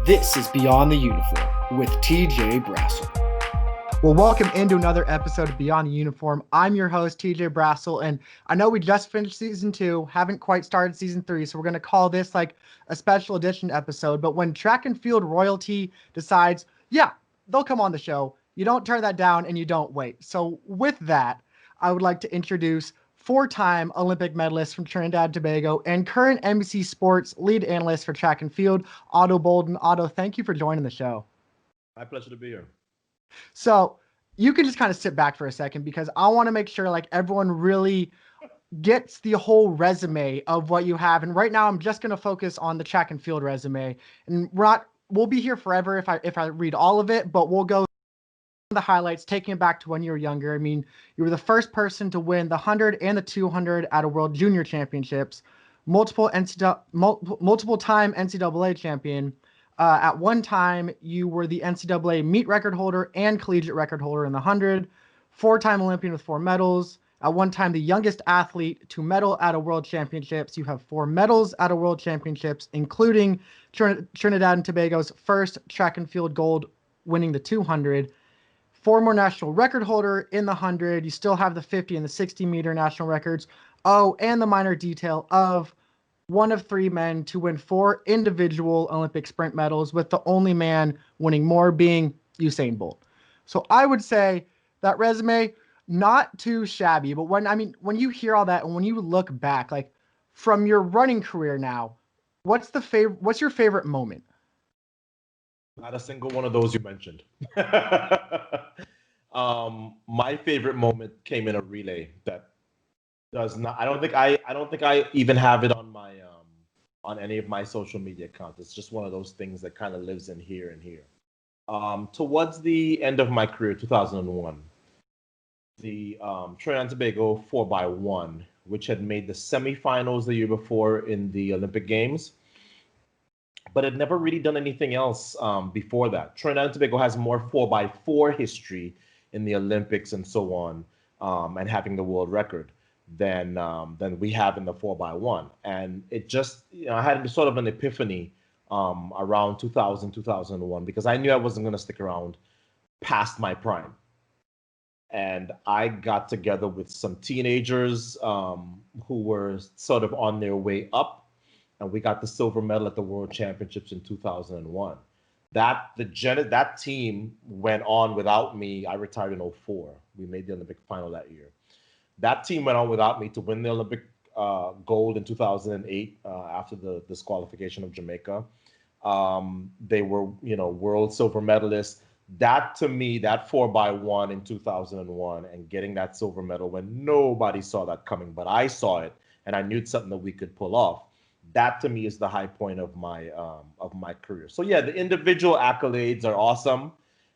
This is Beyond the Uniform with TJ Brassil. Well, welcome into another episode of Beyond the Uniform. I'm your host, TJ Brassil, and I know we just finished season 2, haven't quite started season 3, so we're going to call this like a special edition episode. But when track and field royalty decides, yeah, they'll come on the show, you don't turn that down and you don't wait. So with that, I would like to introduce four-time Olympic medalist from Trinidad and Tobago and current NBC Sports lead analyst for track and field, Ato Boldon. Ato, thank you for joining the show. My pleasure to be here. So you can just kind of sit back for a second because I want to make sure like everyone really gets the whole resume of what you have. And right now I'm just going to focus on the track and field resume. And we'll be here forever if I read all of it, but we'll go the highlights, taking it back to when you were younger. I mean, you were the first person to win the 100 and the 200 at a World Junior Championships, multiple time NCAA champion. At one time, you were the NCAA meet record holder and collegiate record holder in the 100, four-time Olympian with 4 medals. At one time, the youngest athlete to medal at a World Championships. You have 4 medals at a World Championships, including Trinidad and Tobago's first track and field gold, winning the 200. Former national record holder in the 100. You still have the 50 and the 60-meter national records. Oh, and the minor detail of one of 3 men to win 4 individual Olympic sprint medals, with the only man winning more being Usain Bolt. So I would say that resume, not too shabby, but when you hear all that and when you look back, like from your running career now, what's your favorite moment? Not a single one of those you mentioned. My favorite moment came in a relay that does not. I don't think I even have it on my on any of my social media accounts. It's just one of those things that kind of lives in here and here. Towards the end of my career, 2001, the Trinidad and Tobago 4x1, which had made the semifinals the year before in the Olympic Games, but had never really done anything else before that. Trinidad and Tobago has more 4x4 history in the Olympics and so on, and having the world record than we have in the 4x1. And it just, I had sort of an epiphany around 2000, 2001, because I knew I wasn't going to stick around past my prime. And I got together with some teenagers who were sort of on their way up, and we got the silver medal at the World Championships in 2001. That team went on without me. I retired in 2004. We made the Olympic final that year. That team went on without me to win the Olympic gold in 2008 after the disqualification of Jamaica. They were, world silver medalists. That, to me, that 4x1 in 2001 and getting that silver medal when nobody saw that coming, but I saw it and I knew it's something that we could pull off. That, to me, is the high point of my career. So yeah, the individual accolades are awesome,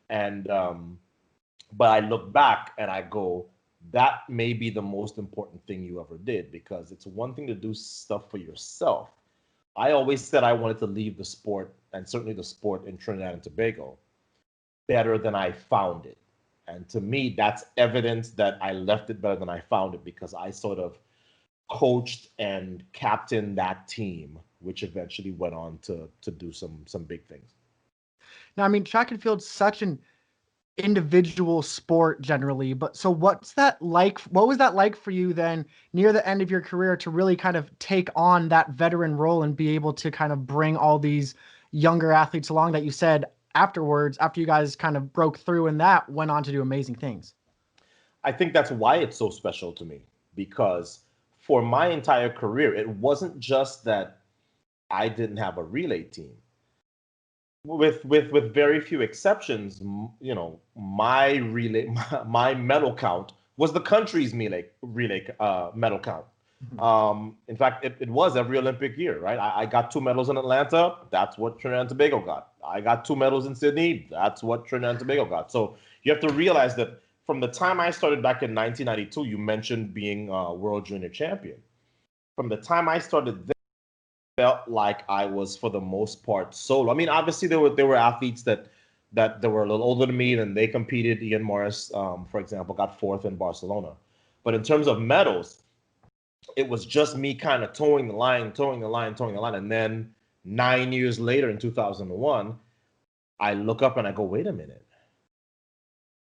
and but I look back and I go, that may be the most important thing you ever did, because it's one thing to do stuff for yourself. I always said I wanted to leave the sport, and certainly the sport in Trinidad and Tobago, better than I found it. And to me, that's evidence that I left it better than I found it, because I sort of coached and captained that team, which eventually went on to do some big things. Now, I mean, track and field's such an individual sport generally, but so what's that like? What was that like for you then near the end of your career to really kind of take on that veteran role and be able to kind of bring all these younger athletes along that you said afterwards, after you guys kind of broke through and that went on to do amazing things? I think that's why it's so special to me, because for my entire career, it wasn't just that I didn't have a relay team. With very few exceptions, my medal count was the country's relay medal count. Mm-hmm. In fact, it was every Olympic year, right? I got 2 medals in Atlanta. That's what Trinidad and Tobago got. I got 2 medals in Sydney. That's what Trinidad and Tobago got. So you have to realize that from the time I started back in 1992, you mentioned being a world junior champion. From the time I started, felt like I was, for the most part, solo. I mean, obviously there were athletes that were a little older than me, and they competed. Ian Morris, for example, got 4th in Barcelona. But in terms of medals, it was just me kind of towing the line. And then 9 years later in 2001, I look up and I go, wait a minute.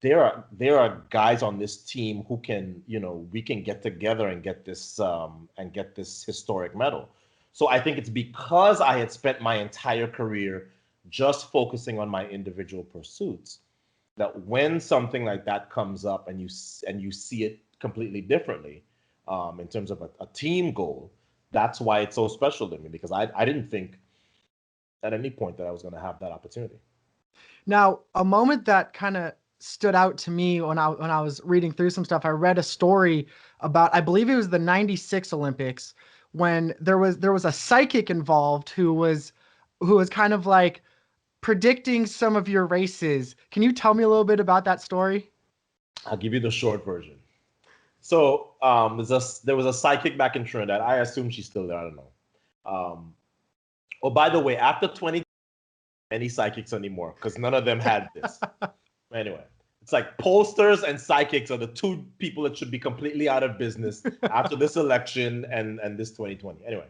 There are guys on this team who can, we can get together and get this historic medal. So I think it's because I had spent my entire career just focusing on my individual pursuits that when something like that comes up and you see it completely differently, in terms of a team goal, that's why it's so special to me, because I didn't think at any point that I was going to have that opportunity. Now, a moment that kind of stood out to me when I was reading through some stuff, I read a story about, I believe it was the 96 Olympics, when there was a psychic involved who was kind of like predicting some of your races. Can you tell me a little bit about that story? I'll give you the short version. So there was a psychic back in Trinidad. I assume she's still there. I don't know. Oh, by the way, after 20, any psychics anymore, because none of them had this. Anyway, it's like pollsters and psychics are the two people that should be completely out of business after this election and this 2020. Anyway,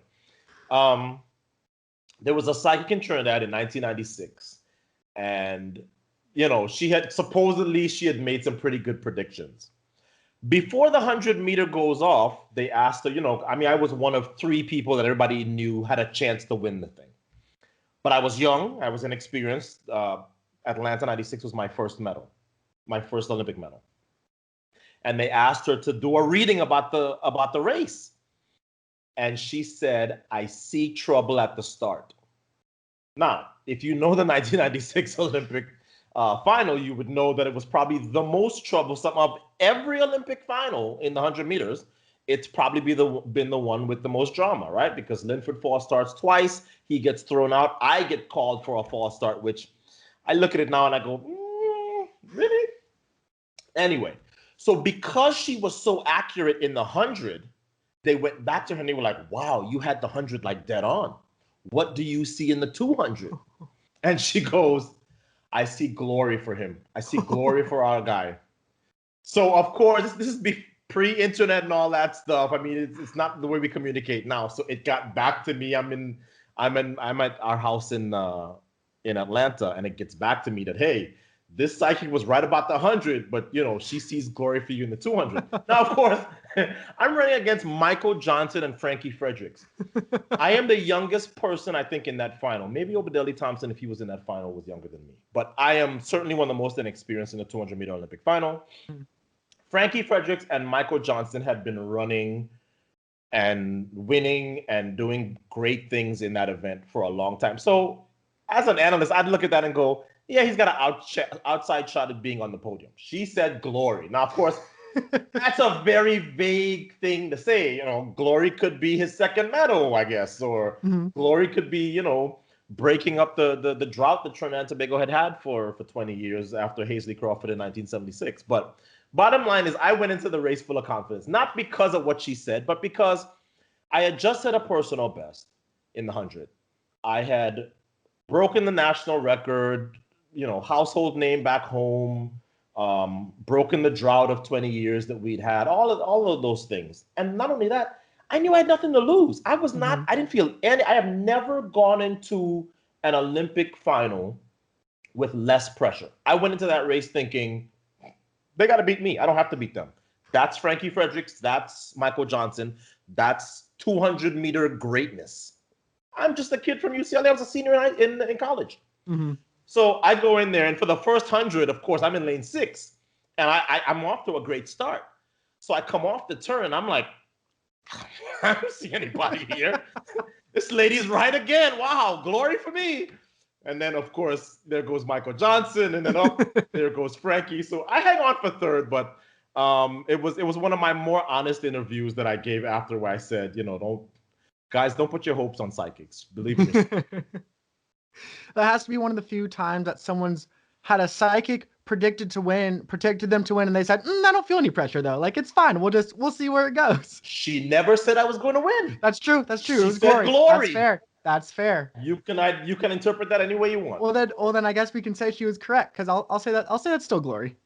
there was a psychic in Trinidad in 1996, and she had made some pretty good predictions. Before the 100-meter goes off, they asked her, I was one of 3 people that everybody knew had a chance to win the thing. But I was young, I was inexperienced. Atlanta 96 was my first medal, my first Olympic medal. And they asked her to do a reading about the race. And she said, I see trouble at the start. Now, if you know the 1996 Olympic final, you would know that it was probably the most troublesome of every Olympic final in the 100 meters. It's probably been the one with the most drama, right? Because Linford false starts twice. He gets thrown out. I get called for a false start, which I look at it now and I go, really? Anyway, so because she was so accurate in the 100, they went back to her and they were like, wow, you had the 100 like dead on. What do you see in the 200? And she goes, I see glory for him. I see glory for our guy. So, of course, this is pre-internet and all that stuff. I mean, it's not the way we communicate now. So it got back to me. I'm at our house in Atlanta, and it gets back to me that, hey, this psychic was right about the 100, but she sees glory for you in the 200. Now, of course, I'm running against Michael Johnson and Frankie Fredericks. I am the youngest person, I think, in that final. Maybe Obadeli Thompson, if he was in that final, was younger than me. But I am certainly one of the most inexperienced in the 200-meter Olympic final. Frankie Fredericks and Michael Johnson had been running and winning and doing great things in that event for a long time. So as an analyst, I'd look at that and go, yeah, he's got an outside shot at being on the podium. She said glory. Now, of course, that's a very vague thing to say. Glory could be his second medal, I guess, or glory could be, breaking up the drought that Trinidad and Tobago had for 20 years after Hazley Crawford in 1976. But bottom line is, I went into the race full of confidence, not because of what she said, but because I had just set a personal best in the 100. I had broken the national record, household name back home, broken the drought of 20 years that we'd had, all of those things. And not only that, I knew I had nothing to lose. I didn't feel I have never gone into an Olympic final with less pressure. I went into that race thinking, they got to beat me. I don't have to beat them. That's Frankie Fredericks. That's Michael Johnson. That's 200-meter greatness. I'm just a kid from UCLA. I was a senior in college. Mm-hmm. So I go in there, and for the first 100, of course, I'm in lane 6, and I'm off to a great start. So I come off the turn, and I'm like, I don't see anybody here. This lady's right again. Wow, glory for me. And then, of course, there goes Michael Johnson, and then there goes Frankie. So I hang on for third, but it was one of my more honest interviews that I gave after, where I said, don't put your hopes on psychics. Believe me. That has to be one of the few times that someone's had a psychic predicted them to win, and they said, I don't feel any pressure though. Like, it's fine. We'll see where it goes. She never said I was going to win. That's true. She it was said glory. That's fair. You can interpret that any way you want. Well then I guess we can say she was correct, because I'll say that's still glory.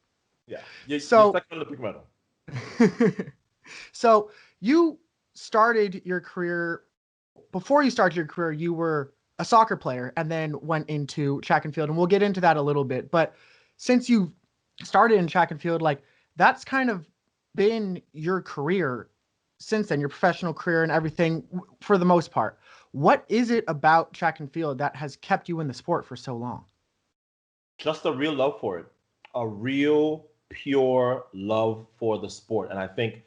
Yeah. You're second Olympic medal. So you started your career. Before you started your career, you were a soccer player and then went into track and field, and we'll get into that a little bit. But since you started in track and field, like that's kind of been your career since then, your professional career and everything for the most part. What is it about track and field that has kept you in the sport for so long? Just a real love for it, a real pure love for the sport. And I think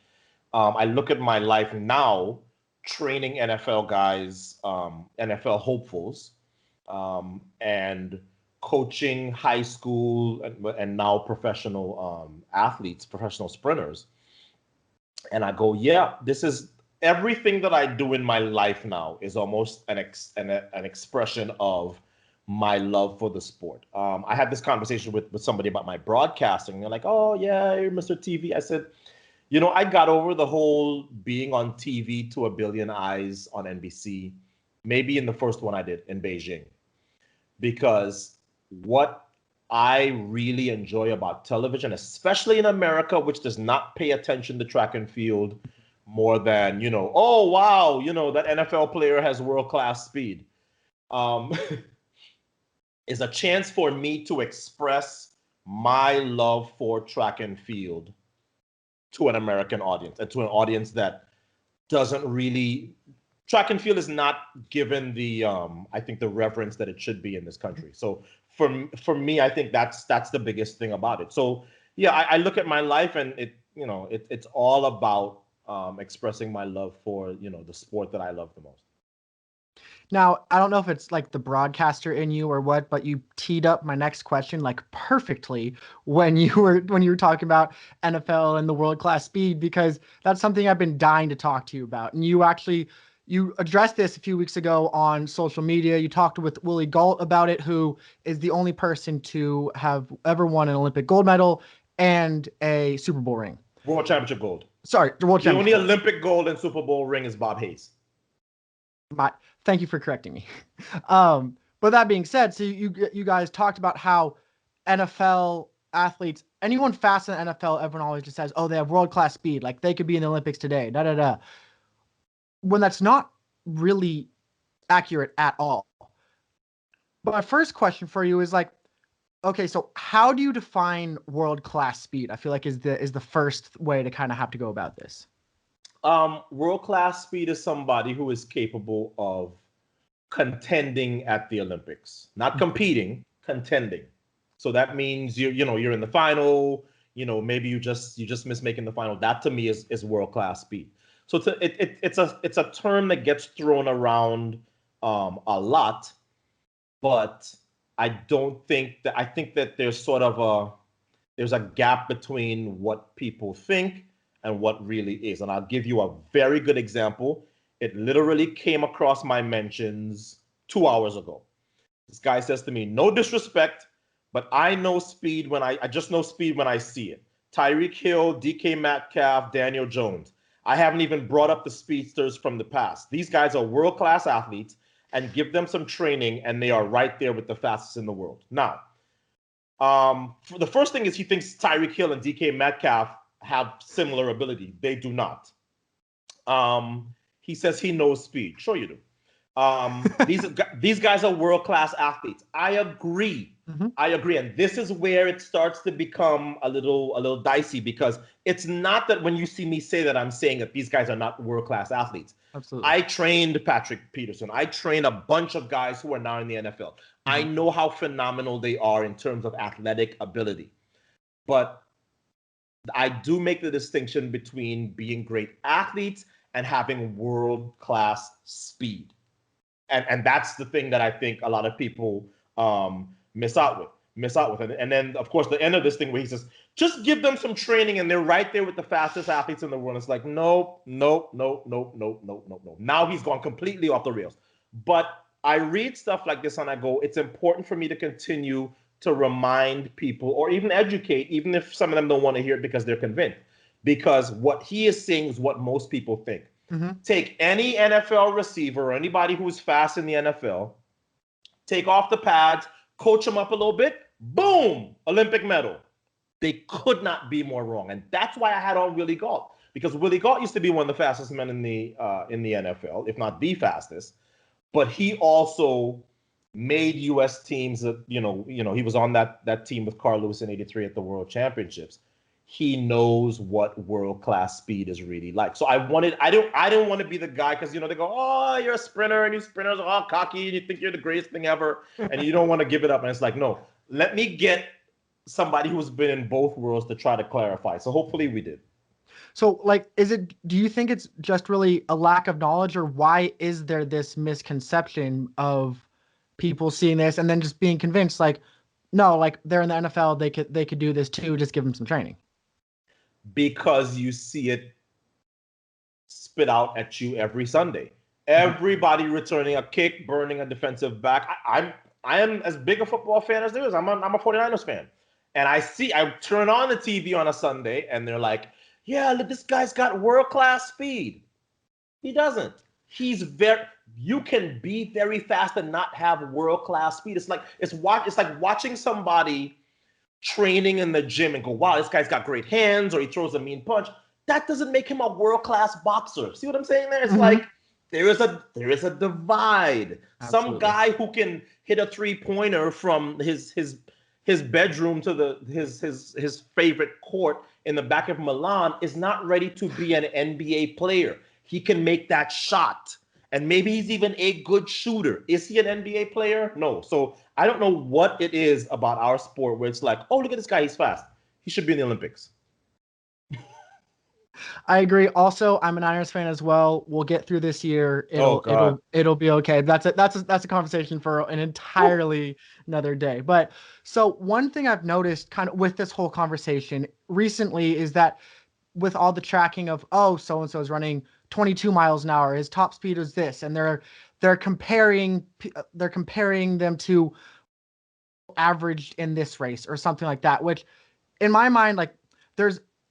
I look at my life now training NFL guys, NFL hopefuls, and coaching high school and now professional athletes, professional sprinters. And I go, yeah, this is everything that I do in my life now is almost an expression of my love for the sport. I had this conversation with somebody about my broadcasting. They're like, oh, yeah, you're Mr. TV. I said, I got over the whole being on TV to a billion eyes on NBC, maybe in the first one I did in Beijing, because what I really enjoy about television, especially in America, which does not pay attention to track and field more than, oh, wow, that NFL player has world-class speed, is a chance for me to express my love for track and field to an American audience and to an audience that doesn't really, track and field is not given the, I think the reverence that it should be in this country. So for me, I think that's the biggest thing about it. So yeah, I look at my life and it's all about expressing my love for, the sport that I love the most. Now, I don't know if it's like the broadcaster in you or what, but you teed up my next question like perfectly when you were talking about NFL and the world-class speed, because that's something I've been dying to talk to you about. And you addressed this a few weeks ago on social media. You talked with Willie Gault about it, who is the only person to have ever won an Olympic gold medal and a Super Bowl ring. World Championship gold. Sorry, the World Championship. The only Olympic gold and Super Bowl ring is Bob Hayes. Thank you for correcting me. But that being said, so you guys talked about how NFL athletes, anyone fast in the NFL, everyone always just says, oh, they have world-class speed. Like they could be in the Olympics today, when that's not really accurate at all. But my first question for you is like, okay, so how do you define world-class speed? I feel like is the first way to kind of have to go about this. World-class speed is somebody who is capable of contending at the Olympics, not competing, contending. So that means you're in the final. Maybe you just miss making the final. That to me is world-class speed. So it's a term that gets thrown around a lot, but I think that there's sort of there's a gap between what people think and what really is. And I'll give you a very good example. It literally came across my mentions 2 hours ago. This guy says to me, no disrespect, but I know speed when I just know speed when I see it. Tyreek Hill, DK Metcalf, Daniel Jones. I haven't even brought up the speedsters from the past. These guys are world-class athletes, and give them some training and they are right there with the fastest in the world. Now, for the first thing is he thinks Tyreek Hill and DK Metcalf have similar ability. They do not. He says he knows speed. Sure you do. These guys are world-class athletes. I agree. Mm-hmm. I agree. And this is where it starts to become a little dicey, because it's not that when you see me say that, I'm saying that these guys are not world-class athletes. Absolutely. I trained Patrick Peterson. I trained a bunch of guys who are now in the NFL. Mm-hmm. I know how phenomenal they are in terms of athletic ability. But I do make the distinction between being great athletes and having world-class speed. And that's the thing that I think a lot of people miss out with. And then, of course, the end of this thing where he says, just give them some training and they're right there with the fastest athletes in the world. It's like, no. Now he's gone completely off the rails. But I read stuff like this and I go, it's important for me to continue to remind people or even educate, even if some of them don't want to hear it because they're convinced. Because what he is saying is what most people think. Mm-hmm. Take any NFL receiver or anybody who's fast in the NFL, take off the pads, coach them up a little bit, boom, Olympic medal. They could not be more wrong. And that's why I had on Willie Gault, because Willie Gault used to be one of the fastest men in the NFL, if not the fastest. but he also made U.S. teams. He was on that team with Carl Lewis in '83 at the World Championships. He knows what world-class speed is really like. So I didn't want to be the guy, because they go, oh, you're a sprinter and you sprinters are all cocky and you think you're the greatest thing ever and you don't want to give it up. And it's like, no, let me get somebody who's been in both worlds to try to clarify. So hopefully we did. So, do you think it's just really a lack of knowledge, or why is there this misconception of people seeing this and then just being convinced, no, they're in the NFL, they could do this too, just give them some training? Because you see it spit out at you every Sunday. Everybody returning a kick, burning a defensive back. I am as big a football fan as there is. I'm a 49ers fan. And I turn on the TV on a Sunday and they're like, yeah, look, this guy's got world-class speed. He doesn't. You can be very fast and not have world-class speed. It's like watching somebody training in the gym and go, wow, this guy's got great hands, or he throws a mean punch. That doesn't make him a world-class boxer. See what I'm saying there? It's like there is a divide. Absolutely. Some guy who can hit a three-pointer from his bedroom to his favorite court in the back of Milan is not ready to be an NBA player. He can make that shot. And maybe he's even a good shooter. Is he an NBA player? No. So I don't know what it is about our sport where it's like, oh, look at this guy, he's fast. He should be in the Olympics. I agree. Also, I'm an Niners fan as well. We'll get through this year. It'll be okay. That's a conversation for an entirely another day. But so one thing I've noticed kind of with this whole conversation recently is that with all the tracking of, oh, so and so is running 22 miles an hour, his top speed is this, and they're comparing them to averaged in this race or something like that, which in my mind,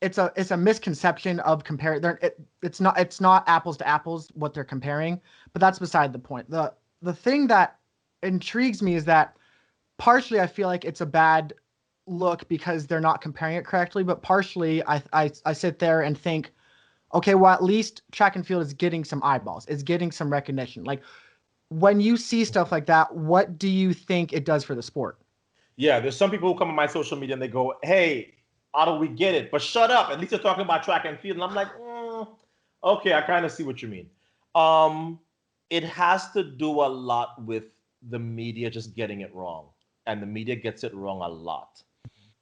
it's a misconception of compare. It's not apples to apples what they're comparing, but that's beside the point. The thing that intrigues me is that partially I feel like it's a bad look because they're not comparing it correctly, but partially I sit there and think, okay, well, at least track and field is getting some eyeballs. It's getting some recognition. Like, when you see stuff like that, what do you think it does for the sport? Yeah, there's some people who come on my social media and they go, hey, Otto, we get it, but shut up. At least they're talking about track and field. And I'm like, okay, I kind of see what you mean. It has to do a lot with the media just getting it wrong. And the media gets it wrong a lot.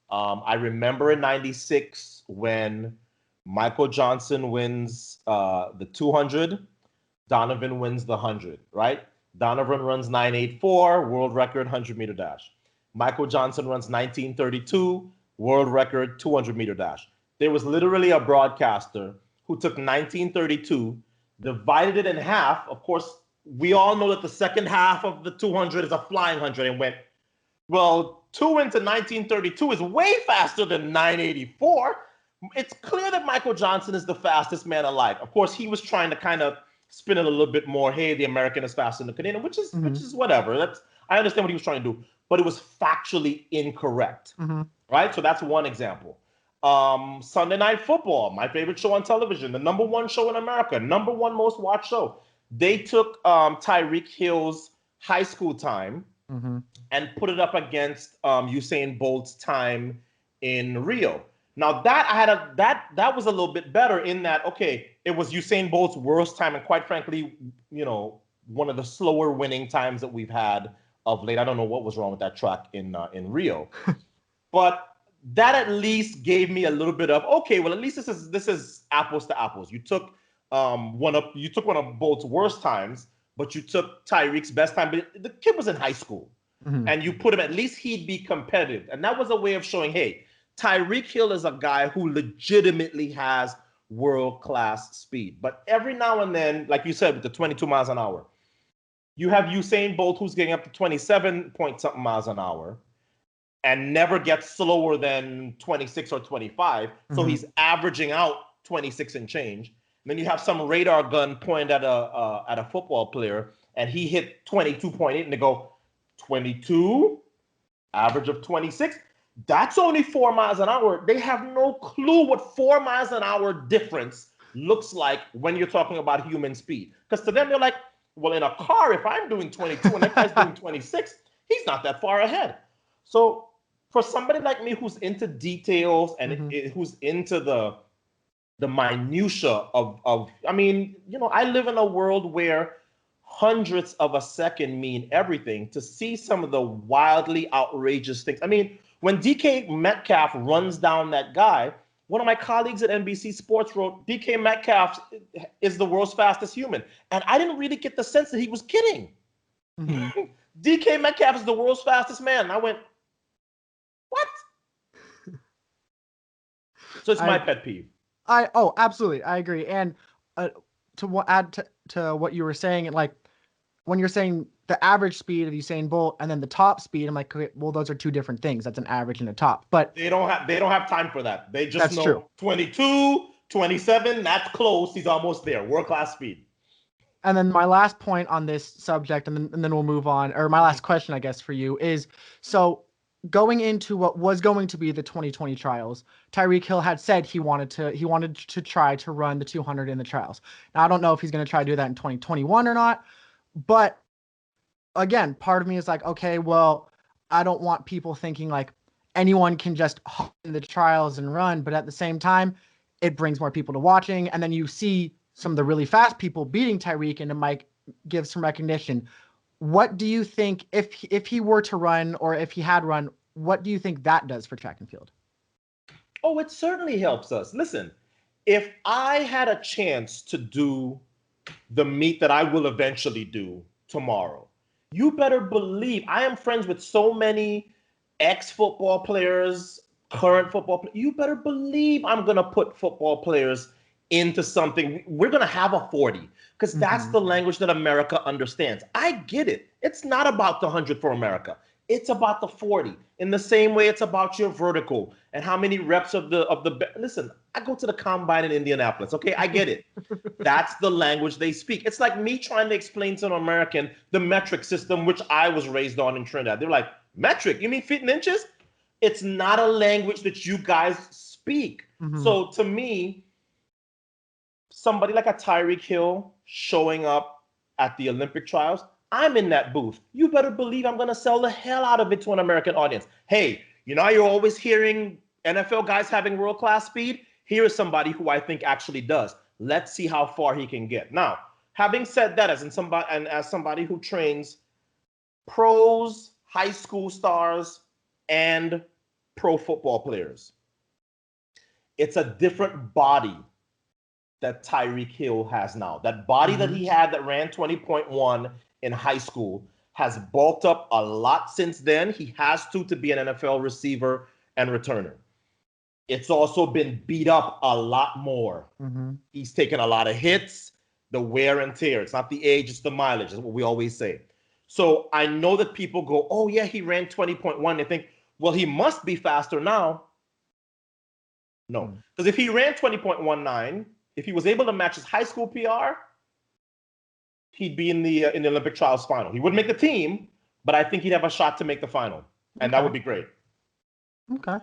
I remember in '96 when Michael Johnson wins the 200, Donovan wins the 100, right? Donovan runs 9.84, world record 100-meter dash. Michael Johnson runs 19.32, world record 200-meter dash. There was literally a broadcaster who took 19.32, divided it in half. Of course, we all know that the second half of the 200 is a flying 100, and went, well, 2 into 19.32 is way faster than 9.84. It's clear that Michael Johnson is the fastest man alive. Of course, he was trying to kind of spin it a little bit more. Hey, the American is faster than the Canadian, which is whatever. I understand what he was trying to do, but it was factually incorrect, right? So that's one example. Sunday Night Football, my favorite show on television, the number one show in America, number one most watched show. They took Tyreek Hill's high school time and put it up against Usain Bolt's time in Rio. Now that was a little bit better in that, okay, it was Usain Bolt's worst time, and quite frankly, one of the slower winning times that we've had of late. I don't know what was wrong with that track in Rio, but that at least gave me a little bit of, okay, well, at least this is apples to apples. You took one of Bolt's worst times, but you took Tyreek's best time. But the kid was in high school, and you put him, at least he'd be competitive, and that was a way of showing, hey, Tyreek Hill is a guy who legitimately has world-class speed. But every now and then, like you said, with the 22 miles an hour, you have Usain Bolt who's getting up to 27 point something miles an hour and never gets slower than 26 or 25. So he's averaging out 26 and change. And then you have some radar gun pointed at a football player, and he hit 22.8, and they go, 22, average of 26. That's only 4 miles an hour. They have no clue what 4 miles an hour difference looks like when you're talking about human speed. Because to them, they're like, Well, in a car, if I'm doing 22 and that guy's doing 26, he's not that far ahead. So for somebody like me who's into details and who's into the minutia of, I mean, I live in a world where hundredths of a second mean everything. To see some of the wildly outrageous things. I mean, when DK Metcalf runs down that guy, one of my colleagues at NBC Sports wrote, DK Metcalf is the world's fastest human. And I didn't really get the sense that he was kidding. DK Metcalf is the world's fastest man. And I went, what? So it's my pet peeve. Absolutely. I agree. And to add to what you were saying, like when you're saying the average speed of Usain Bolt and then the top speed, I'm like, okay, well, those are two different things. That's an average and a top. But they don't have time for that. They just know true. 22, 27, that's close. He's almost there. World-class speed. And then my last point on this subject, and then we'll move on, or my last question, I guess, for you is, so going into what was going to be the 2020 trials, Tyreek Hill had said he wanted to try to run the 200 in the trials. Now, I don't know if he's going to try to do that in 2021 or not, but again, part of me is like, okay, well, I don't want people thinking like anyone can just hop in the trials and run, but at the same time, it brings more people to watching, and then you see some of the really fast people beating Tyreek, and it might give some recognition. What do you think, if he were to run, or if he had run, what do you think that does for track and field? Oh, it certainly helps us. Listen, if I had a chance to do the meet that I will eventually do tomorrow, you better believe I am friends with so many ex-football players, current football players. You better believe I'm going to put football players into something. We're going to have a 40 because that's the language that America understands. I get it. It's not about the 100 for America. It's about the 40. In the same way it's about your vertical and how many reps of the listen, I go to the combine in Indianapolis. Okay, I get it. That's the language they speak. It's like me trying to explain to an American the metric system, which I was raised on in Trinidad. They're like, metric? You mean feet and inches? It's not a language that you guys speak. So to me, somebody like a Tyreek Hill showing up at the Olympic trials, I'm in that booth. You better believe I'm going to sell the hell out of it to an American audience. Hey, you're always hearing NFL guys having world-class speed? Here is somebody who I think actually does. Let's see how far he can get. Now, having said that, as somebody who trains pros, high school stars, and pro football players, it's a different body that Tyreek Hill has now. That body that he had that ran 20.1 in high school has bulked up a lot since then. He has to be an NFL receiver and returner. It's also been beat up a lot more. He's taken a lot of hits, the wear and tear. It's not the age, it's the mileage. That's what we always say. So I know that people go, oh yeah, he ran 20.1. They think, well, he must be faster now. No, because if he ran 20.19, if he was able to match his high school PR, he'd be in the Olympic trials final. He wouldn't make the team, but I think he'd have a shot to make the final, and that would be great. Okay.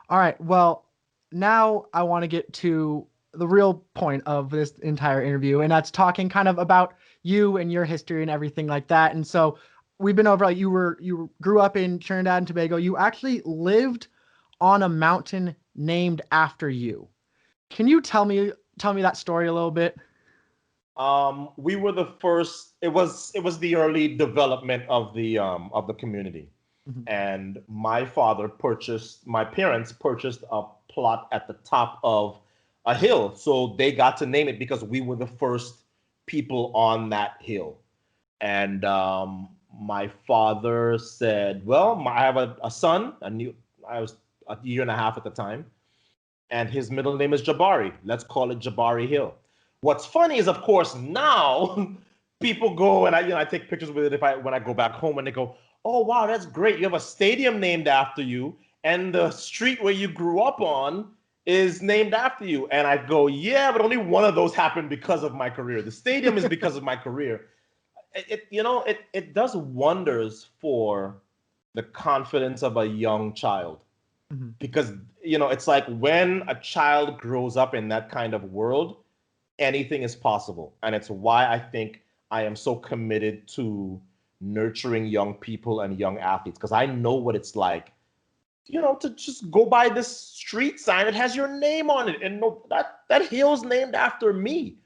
All right. Well, now I want to get to the real point of this entire interview, and that's talking kind of about you and your history and everything like that. And so we've been over. You grew up in Trinidad and Tobago. You actually lived on a mountain named after you. Can you tell me that story a little bit? We were the first. It was the early development of the community, and my parents purchased a plot at the top of a hill, so they got to name it because we were the first people on that hill. And my father said, "Well, I have a son. I was a year and a half at the time, and his middle name is Jabari. Let's call it Jabari Hill." What's funny is, of course, now people go and I take pictures with it when I go back home, and they go, "Oh wow, that's great! You have a stadium named after you, and the street where you grew up on is named after you." And I go, "Yeah, but only one of those happened because of my career. The stadium is because of my career." It does wonders for the confidence of a young child, because it's like when a child grows up in that kind of world, anything is possible. And it's why I think I am so committed to nurturing young people and young athletes because I know what it's like, to just go by this street sign that has your name on it, and no, that hill's named after me.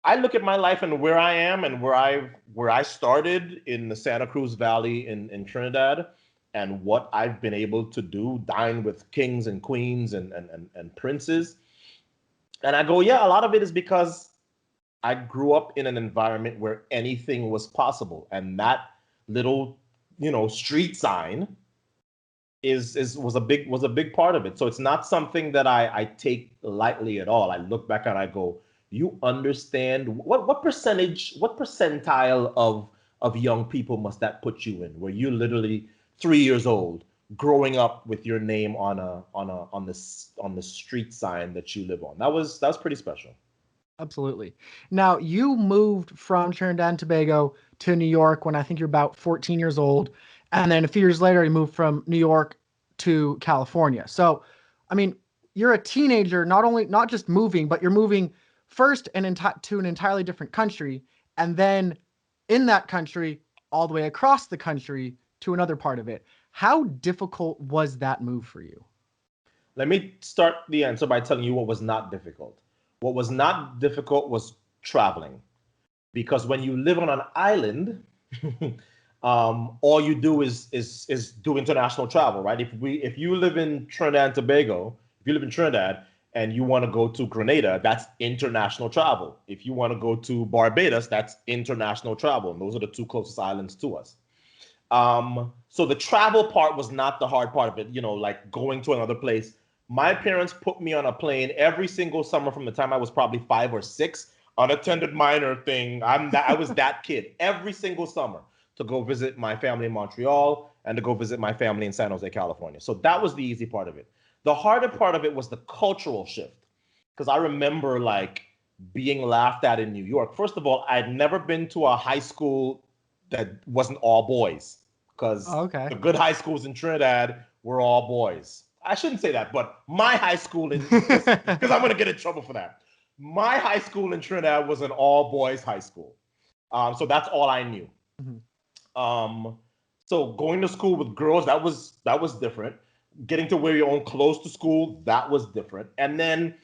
I look at my life and where I am and where I started in the Santa Cruz Valley in Trinidad, and what I've been able to do, dine with kings and queens and princes. And I go, yeah, a lot of it is because I grew up in an environment where anything was possible. And that little, street sign is was a big part of it. So it's not something that I take lightly at all. I look back and I go, you understand what percentile of young people must that put you in, where you're literally 3 years old growing up with your name on the street sign that you live on. That was pretty special. Absolutely. Now, you moved from Trinidad and Tobago to New York when I think you're about 14 years old. And then a few years later, you moved from New York to California. So, I mean, you're a teenager, not just moving, but you're moving first to an entirely different country. And then in that country, all the way across the country to another part of it. How difficult was that move for you? Let me start the answer by telling you what was not difficult. What was not difficult was traveling, because when you live on an island, all you do is do international travel, right? If you live in Trinidad and Tobago, if you live in Trinidad and you want to go to Grenada, that's international travel. If you want to go to Barbados, that's international travel, and those are the two closest islands to us. So the travel part was not the hard part of it, like going to another place. My parents put me on a plane every single summer from the time I was probably 5 or 6, unattended minor thing. I was that kid every single summer to go visit my family in Montreal and to go visit my family in San Jose, California. So that was the easy part of it. The harder part of it was the cultural shift, because I remember like being laughed at in New York. First of all, I'd never been to a high school that wasn't all boys, because Okay. the good high schools in Trinidad were all boys. I shouldn't say that, but my high school, because I'm going to get in trouble for that. My high school in Trinidad was an all boys high school. So that's all I knew. So going to school with girls, that was different. Getting to wear your own clothes to school, that was different. And then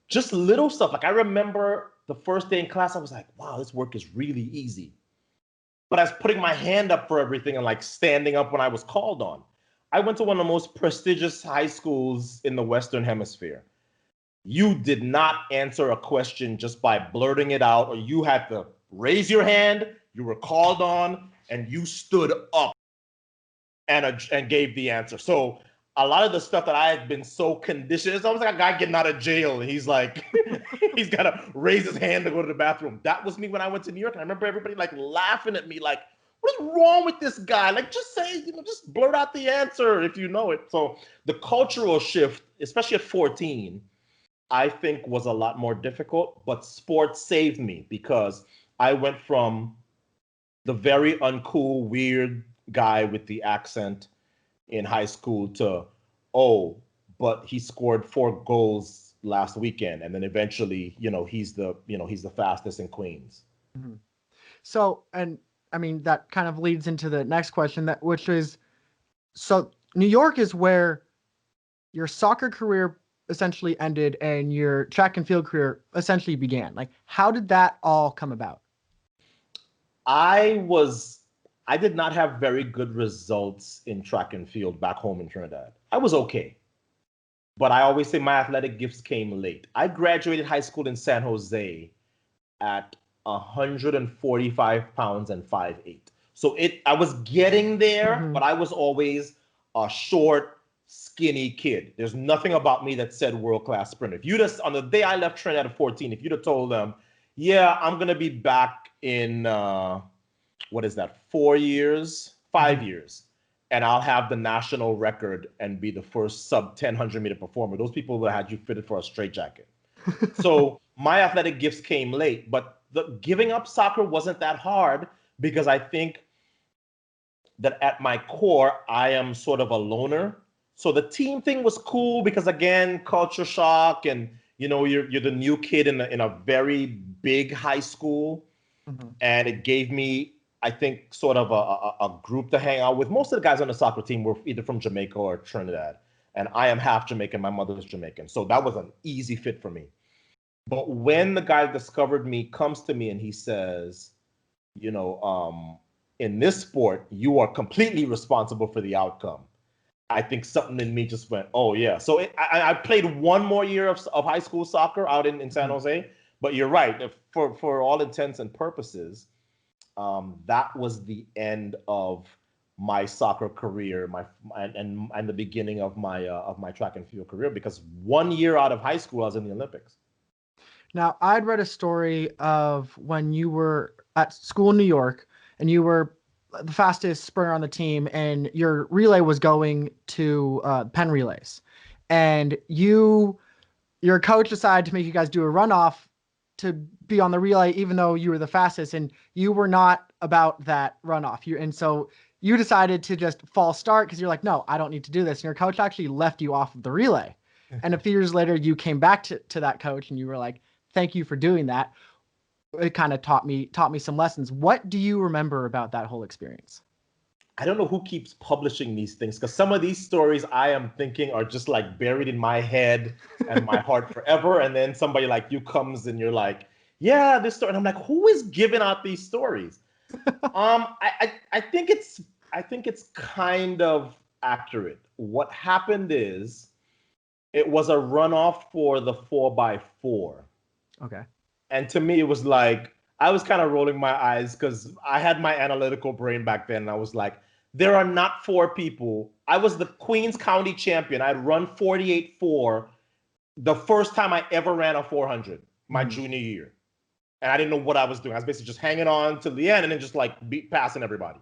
just little stuff. Like I remember the first day in class, I was like, wow, this work is really easy. But I was putting my hand up for everything and like standing up when I was called on. I went to one of the most prestigious high schools in the Western Hemisphere. You did not answer a question just by blurting it out, or you had to raise your hand, you were called on, and you stood up and gave the answer. So a lot of the stuff that I had been so conditioned, it's almost like a guy getting out of jail and he's like, he's got to raise his hand to go to the bathroom. That was me when I went to New York. And I remember everybody like laughing at me, like, what is wrong with this guy? Like, just say, just blurt out the answer if you know it. So the cultural shift, especially at 14, I think was a lot more difficult, but sports saved me, because I went from the very uncool, weird guy with the accent in high school to, oh, but he scored 4 goals last weekend, and then eventually, he's the fastest in Queens. Mm-hmm. So, and I mean that kind of leads into the next question, which is, so New York is where your soccer career essentially ended and your track and field career essentially began. Like, how did that all come about? I did not have very good results in track and field back home in Trinidad. I was okay, but I always say my athletic gifts came late. I graduated high school in San Jose at 145 pounds and 5'8". So I was getting there, but I was always a short, skinny kid. There's nothing about me that said world-class sprinter. If you'd have, on the day I left Trinidad at 14, if you'd have told them, yeah, I'm going to be back in, 4 years, 5 years, and I'll have the national record and be the first sub 1,000 meter performer, those people would have had you fitted for a straitjacket. So my athletic gifts came late, but giving up soccer wasn't that hard, because I think that at my core, I am sort of a loner. So the team thing was cool because, again, culture shock, and you're the new kid in a very big high school. And it gave me, I think, sort of a group to hang out with. Most of the guys on the soccer team were either from Jamaica or Trinidad. And I am half Jamaican. My mother's Jamaican. So that was an easy fit for me. But when the guy discovered me comes to me and he says, in this sport, you are completely responsible for the outcome. I think something in me just went, oh, yeah. So I played one more year of high school soccer out in San Jose. But you're right. For all intents and purposes, that was the end of my soccer career, and the beginning of my track and field career, because 1 year out of high school, I was in the Olympics. Now, I'd read a story of when you were at school in New York and you were the fastest sprinter on the team and your relay was going to pen relays. And your coach decided to make you guys do a runoff to be on the relay, even though you were the fastest, and you were not about that runoff. And so you decided to just false start because you're like, no, I don't need to do this. And your coach actually left you off of the relay. And a few years later, you came back to that coach and you were like, thank you for doing that. It kind of taught me some lessons. What do you remember about that whole experience? I don't know who keeps publishing these things, because some of these stories I am thinking are just like buried in my head and my heart forever. And then somebody like you comes and you're like, yeah, this story. And I'm like, who is giving out these stories? I think it's kind of accurate. What happened is it was a runoff for the 4x4. Okay. And to me, it was like, I was kind of rolling my eyes because I had my analytical brain back then. And I was like, there are not 4 people. I was the Queens County champion. I'd run 48.4 the first time I ever ran a 400, my junior year. And I didn't know what I was doing. I was basically just hanging on to the end and then just like passing everybody.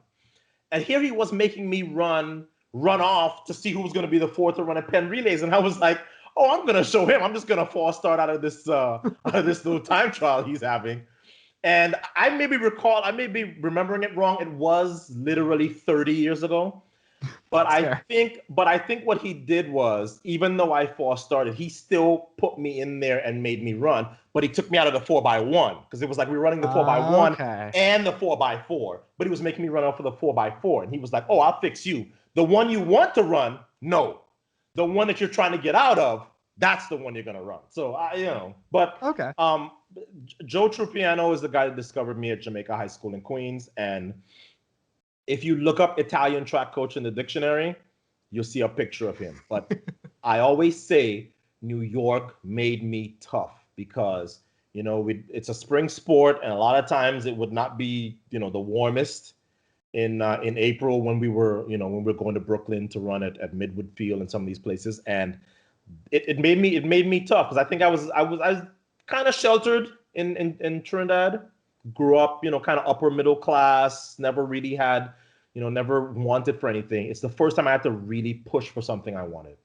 And here he was making me run off to see who was going to be the fourth to run at pen relays. And I was like, oh, I'm going to show him. I'm just going to false start out of this little time trial he's having. And I may be remembering it wrong. It was literally 30 years ago. But I think what he did was, even though I false started, he still put me in there and made me run. But he took me out of the 4x1 because it was like we were running the 4x1 and the 4x4. But he was making me run off of the 4x4. And he was like, oh, I'll fix you. The one you want to run, no. The one that you're trying to get out of, that's the one you're going to run. So, but Joe Trupiano is the guy that discovered me at Jamaica High School in Queens. And if you look up Italian track coach in the dictionary, you'll see a picture of him. But I always say New York made me tough because, it's a spring sport. And a lot of times it would not be, the warmest in April when we were going to Brooklyn to run at Midwood Field and some of these places. And it made me tough because I think I was kind of sheltered in Trinidad. Grew up, kind of upper middle class, never really had, never wanted for anything. It's the first time I had to really push for something I wanted.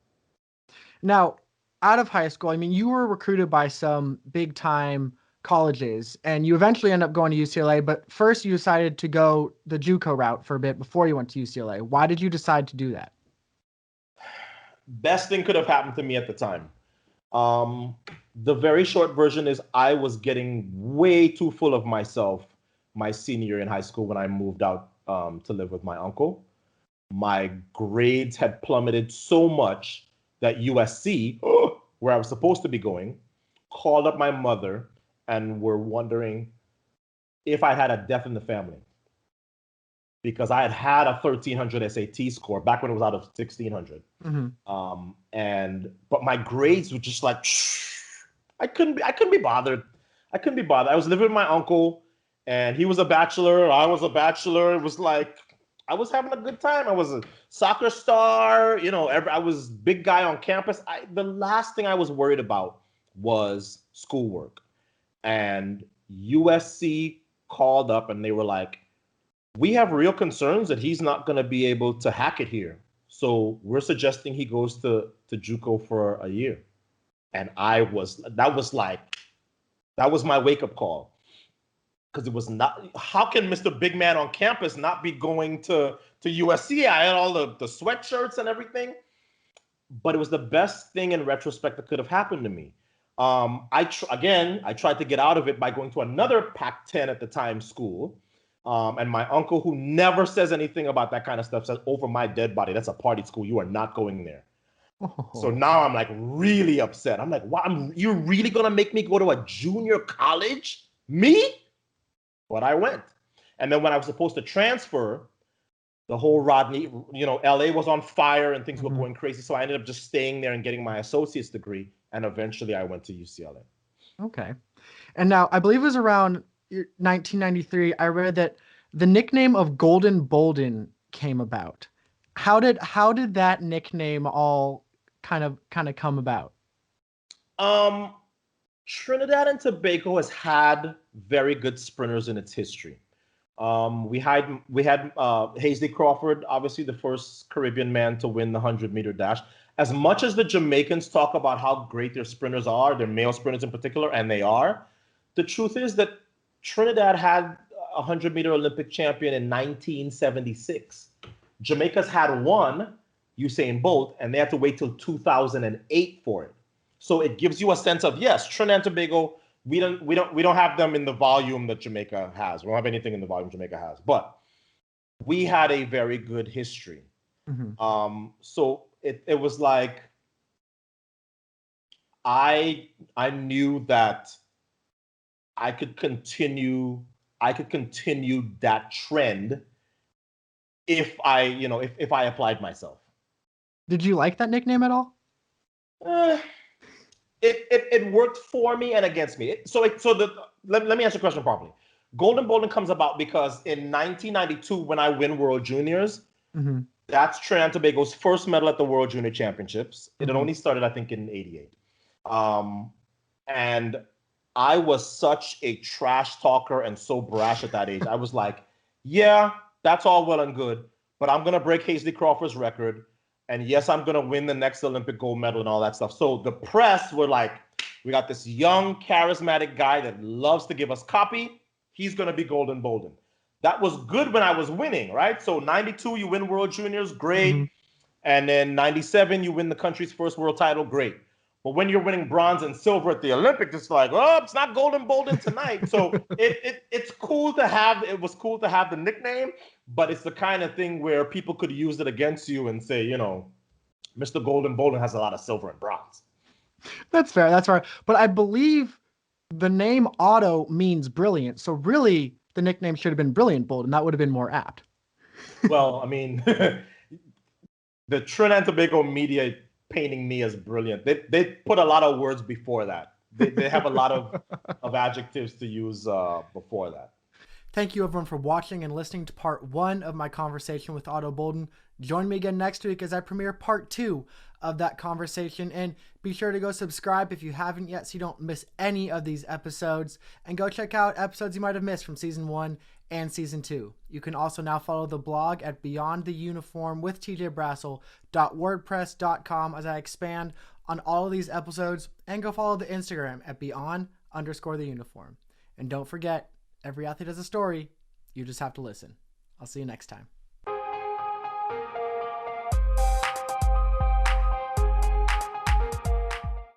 Now, out of high school, you were recruited by some big time colleges and you eventually end up going to UCLA, but first you decided to go the JUCO route for a bit before you went to UCLA. Why did you decide to do that? Best thing could have happened to me at the time. The very short version is I was getting way too full of myself my senior year in high school when I moved out to live with my uncle. My grades had plummeted so much that USC, where I was supposed to be going, called up my mother and were wondering if I had a death in the family. Because I had a 1300 SAT score back when it was out of 1600. But my grades were just like, I couldn't be bothered. I was living with my uncle and he was a bachelor. I was a bachelor. It was like, I was having a good time. I was a soccer star. I was big guy on campus. The last thing I was worried about was schoolwork. And USC called up and they were like, we have real concerns that he's not going to be able to hack it here. So we're suggesting he goes to JUCO for a year. And that was my wake up call. Because it was not, how can Mr. Big Man on campus not be going to USC? I had all the sweatshirts and everything. But it was the best thing in retrospect that could have happened to me. I tried to get out of it by going to another Pac-10 at the time school. And my uncle, who never says anything about that kind of stuff, says, over my dead body, that's a party school. You are not going there. So now I'm like really upset. I'm like, wow, you're really going to make me go to a junior college? Me? But I went. And then when I was supposed to transfer, the whole Rodney, LA was on fire and things were going crazy. So I ended up just staying there and getting my associate's degree. And eventually I went to UCLA. Okay. And now I believe it was around 1993. I read that the nickname of Golden Boldon came about. How did that nickname all kind of come about? Trinidad and Tobago has had very good sprinters in its history. We had Hasely Crawford, obviously the first Caribbean man to win the 100-meter dash. As much as the Jamaicans talk about how great their sprinters are, their male sprinters in particular, and they are, the truth is that Trinidad had a 100-meter Olympic champion in 1976. Jamaica's had one, Usain Bolt, and they had to wait till 2008 for it. So it gives you a sense of, yes, Trinidad and Tobago, we don't have them in the volume that Jamaica has. We don't have anything in the volume Jamaica has, but we had a very good history. So it was like I knew that I could continue that trend if I applied myself. Did you like that nickname at all? It worked for me and against me. Let me answer the question properly. Golden Boldon comes about because in 1992, when I win World Juniors, that's Trinidad and Tobago's first medal at the World Junior Championships. It had only started, I think, in '88. And I was such a trash talker and so brash at that age. I was like, yeah, that's all well and good, but I'm going to break Hasely Crawford's record. And yes, I'm going to win the next Olympic gold medal and all that stuff. So the press were like, we got this young, charismatic guy that loves to give us copy. He's going to be Golden Boldon. That was good when I was winning, right? So 92, you win World Juniors, great. And then 97, you win the country's first world title, great. But when you're winning bronze and silver at the Olympics, it's like, oh, it's not Golden Boldon tonight. So it's cool to have. It was cool to have the nickname, but it's the kind of thing where people could use it against you and say, Mr. Golden Boldon has a lot of silver and bronze. That's fair. That's right. But I believe the name Ato means brilliant. So really, the nickname should have been Brilliant Boldon. That would have been more apt. Well, I mean, the Trinidad and Tobago media painting me as brilliant. They put a lot of words before that. They have a lot of adjectives to use before that. Thank you everyone for watching and listening to part 1 of my conversation with Ato Boldon. Join me again next week as I premiere part 2 of that conversation. And be sure to go subscribe if you haven't yet so you don't miss any of these episodes. And go check out episodes you might have missed from season 1 and season 2. You can also now follow the blog at beyondtheuniform.wordpress.com as I expand on all of these episodes, and go follow the Instagram at beyond_the uniform. And don't forget, every athlete has a story. You just have to listen. I'll see you next time.